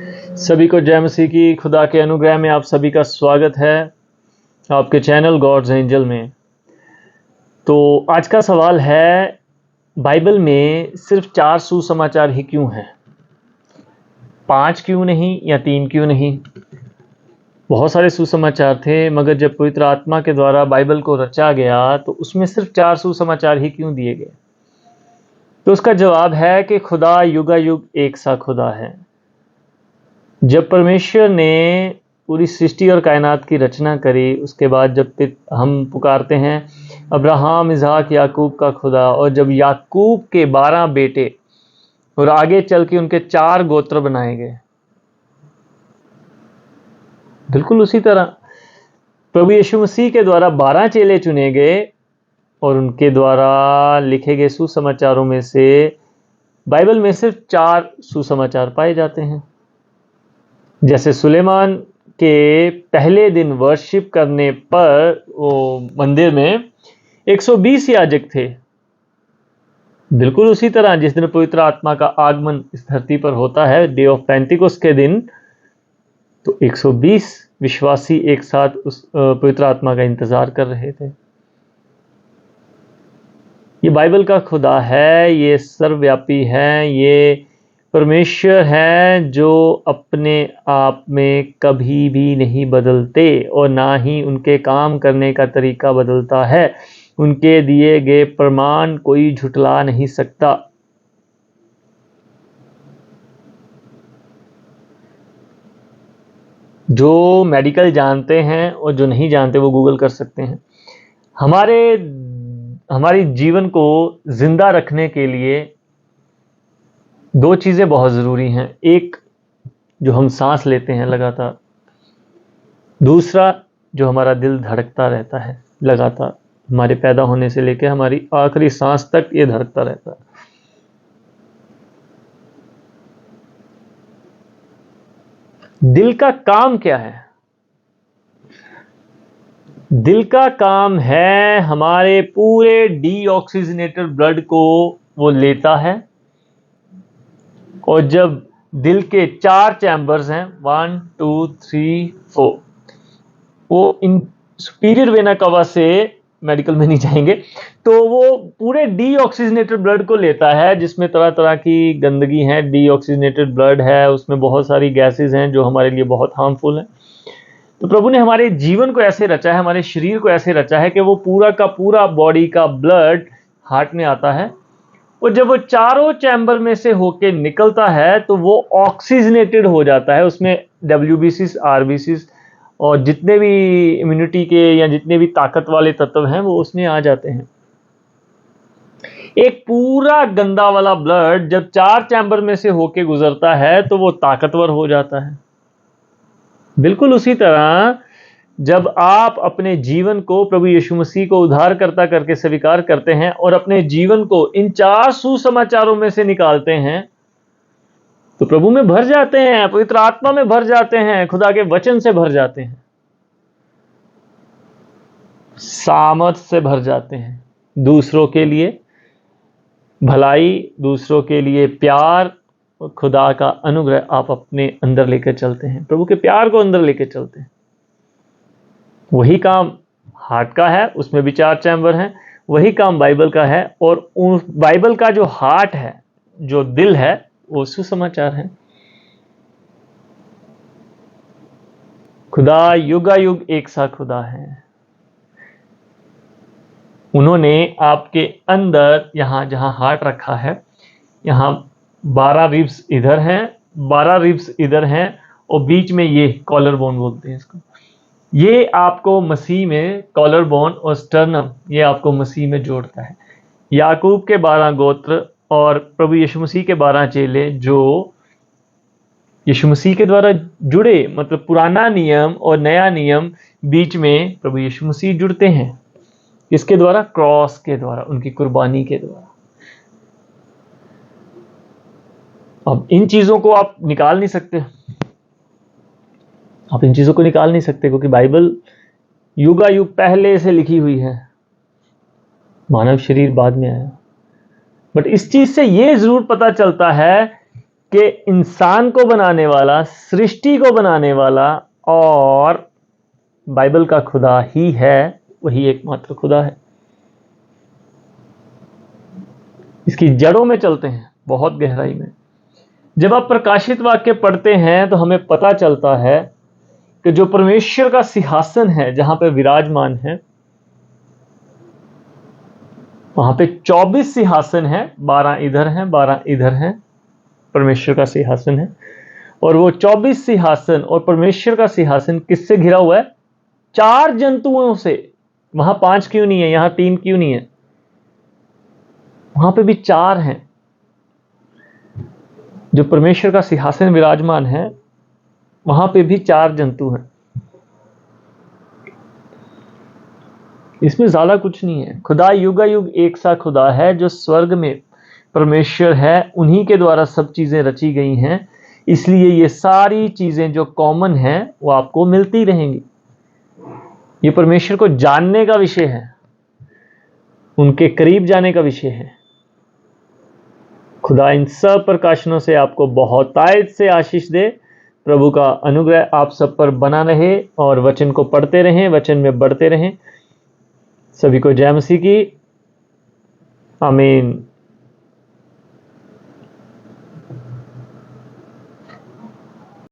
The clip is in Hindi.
सभी को जय मसीह की। खुदा के अनुग्रह में आप सभी का स्वागत है आपके चैनल गॉड्स एंजल में। तो आज का सवाल है, बाइबल में सिर्फ 4 सुसमाचार ही क्यों हैं? 5 क्यों नहीं या 3 क्यों नहीं? बहुत सारे सुसमाचार थे, मगर जब पवित्र आत्मा के द्वारा बाइबल को रचा गया तो उसमें सिर्फ 4 सुसमाचार ही क्यों दिए गए? तो उसका जवाब है कि खुदा युगायुग एक सा खुदा है। जब परमेश्वर ने पूरी सृष्टि और कायनात की रचना करी, उसके बाद जब हम पुकारते हैं अब्राहम, इसहाक, याकूब का खुदा, और जब याकूब के 12 बेटे और आगे चल के उनके 4 गोत्र बनाए गए, बिल्कुल उसी तरह प्रभु यीशु मसीह के द्वारा 12 चेले चुने गए और उनके द्वारा लिखे गए सुसमाचारों में से बाइबल में सिर्फ 4 सुसमाचार पाए जाते हैं। जैसे सुलेमान के पहले दिन वर्शिप करने पर वो मंदिर में 120 याजक थे, बिल्कुल उसी तरह जिस दिन पवित्र आत्मा का आगमन इस धरती पर होता है, डे ऑफ पेंटिकोस्ट के दिन, तो 120 विश्वासी एक साथ उस पवित्र आत्मा का इंतजार कर रहे थे। ये बाइबल का खुदा है, ये सर्वव्यापी है, ये परमेश्वर हैं जो अपने आप में कभी भी नहीं बदलते और ना ही उनके काम करने का तरीका बदलता है। उनके दिए गए प्रमाण कोई झुटला नहीं सकता। जो मेडिकल जानते हैं और जो नहीं जानते वो गूगल कर सकते हैं। हमारी जीवन को जिंदा रखने के लिए 2 चीज़ें बहुत ज़रूरी हैं। एक, जो हम सांस लेते हैं लगातार। दूसरा, जो हमारा दिल धड़कता रहता है लगातार, हमारे पैदा होने से लेकर हमारी आखिरी सांस तक ये धड़कता रहता है। दिल का काम क्या है? दिल का काम है हमारे पूरे डीऑक्सीजनेटेड ब्लड को वो लेता है, और जब दिल के 4 चैम्बर्स हैं, 1 2 3 4, वो इन सुपीरियर वेना कवा से, मेडिकल में नहीं जाएंगे, तो वो पूरे डीऑक्सीजनेटेड ब्लड को लेता है, जिसमें तरह तरह की गंदगी है। डीऑक्सीजनेटेड ब्लड है, उसमें बहुत सारी गैसेस हैं जो हमारे लिए बहुत हार्मफुल हैं। तो प्रभु ने हमारे जीवन को ऐसे रचा है, हमारे शरीर को ऐसे रचा है कि वो पूरा का पूरा बॉडी का ब्लड हार्ट में आता है, और जब वो चारों चैम्बर में से होके निकलता है तो वो ऑक्सीजनेटेड हो जाता है। उसमें WBCs, RBCs और जितने भी इम्यूनिटी के या जितने भी ताकत वाले तत्व हैं वो उसमें आ जाते हैं। एक पूरा गंदा वाला ब्लड जब 4 चैम्बर में से होके गुजरता है तो वो ताकतवर हो जाता है। बिल्कुल उसी तरह जब आप अपने जीवन को प्रभु यीशु मसीह को उद्धारकर्ता करके स्वीकार करते हैं और अपने जीवन को इन 4 सुसमाचारों में से निकालते हैं, तो प्रभु में भर जाते हैं, पवित्र आत्मा में भर जाते हैं, खुदा के वचन से भर जाते हैं, सामर्थ से भर जाते हैं, दूसरों के लिए भलाई, दूसरों के लिए प्यार, खुदा का अनुग्रह आप अपने अंदर लेकर चलते हैं, प्रभु के प्यार को अंदर लेकर चलते हैं। वही काम हार्ट का है, उसमें भी 4 चैम्बर हैं। वही काम बाइबल का है, और बाइबल का जो हार्ट है, जो दिल है, वो सुसमाचार है। खुदा युगायुग एक सा खुदा है। उन्होंने आपके अंदर यहां जहां हार्ट रखा है, यहां 12 रिब्स इधर हैं, 12 रिब्स इधर हैं, और बीच में ये कॉलर बोन बोलते हैं इसको। ये आपको मसीह में, कॉलर बोन और स्टर्नम, ये आपको मसीह में जोड़ता है। याकूब के 12 गोत्र और प्रभु यीशु मसीह के 12 चेले जो यीशु मसीह के द्वारा जुड़े, मतलब पुराना नियम और नया नियम, बीच में प्रभु यीशु मसीह जुड़ते हैं। इसके द्वारा, क्रॉस के द्वारा, उनकी कुर्बानी के द्वारा। अब इन चीजों को आप निकाल नहीं सकते, आप इन चीजों को निकाल नहीं सकते, क्योंकि बाइबल युगायुग पहले से लिखी हुई है, मानव शरीर बाद में आया। बट इस चीज से यह जरूर पता चलता है कि इंसान को बनाने वाला, सृष्टि को बनाने वाला और बाइबल का खुदा ही है, वही एकमात्र खुदा है। इसकी जड़ों में चलते हैं, बहुत गहराई में। जब आप प्रकाशित वाक्य पढ़ते हैं तो हमें पता चलता है कि जो परमेश्वर का सिंहासन है, जहां पे विराजमान है, वहां पे 24 सिंहासन है, 12 इधर हैं, 12 इधर हैं, परमेश्वर का सिंहासन है। और वो 24 सिंहासन और परमेश्वर का सिंहासन किससे घिरा हुआ है? 4 जंतुओं से। वहां 5 क्यों नहीं है, यहां 3 क्यों नहीं है? वहां पे भी 4 हैं। जो परमेश्वर का सिंहासन विराजमान है, वहां पे भी 4 जंतु हैं। इसमें ज्यादा कुछ नहीं है। खुदा युगायुग एक सा खुदा है, जो स्वर्ग में परमेश्वर है, उन्हीं के द्वारा सब चीजें रची गई हैं। इसलिए ये सारी चीजें जो कॉमन हैं वो आपको मिलती रहेंगी। ये परमेश्वर को जानने का विषय है, उनके करीब जाने का विषय है। खुदा इन सब प्रकाशनों से आपको बहुतायत से आशीष दे। प्रभु का अनुग्रह आप सब पर बना रहे और वचन को पढ़ते रहें, वचन में बढ़ते रहें। सभी को जय मसीह की। आमीन।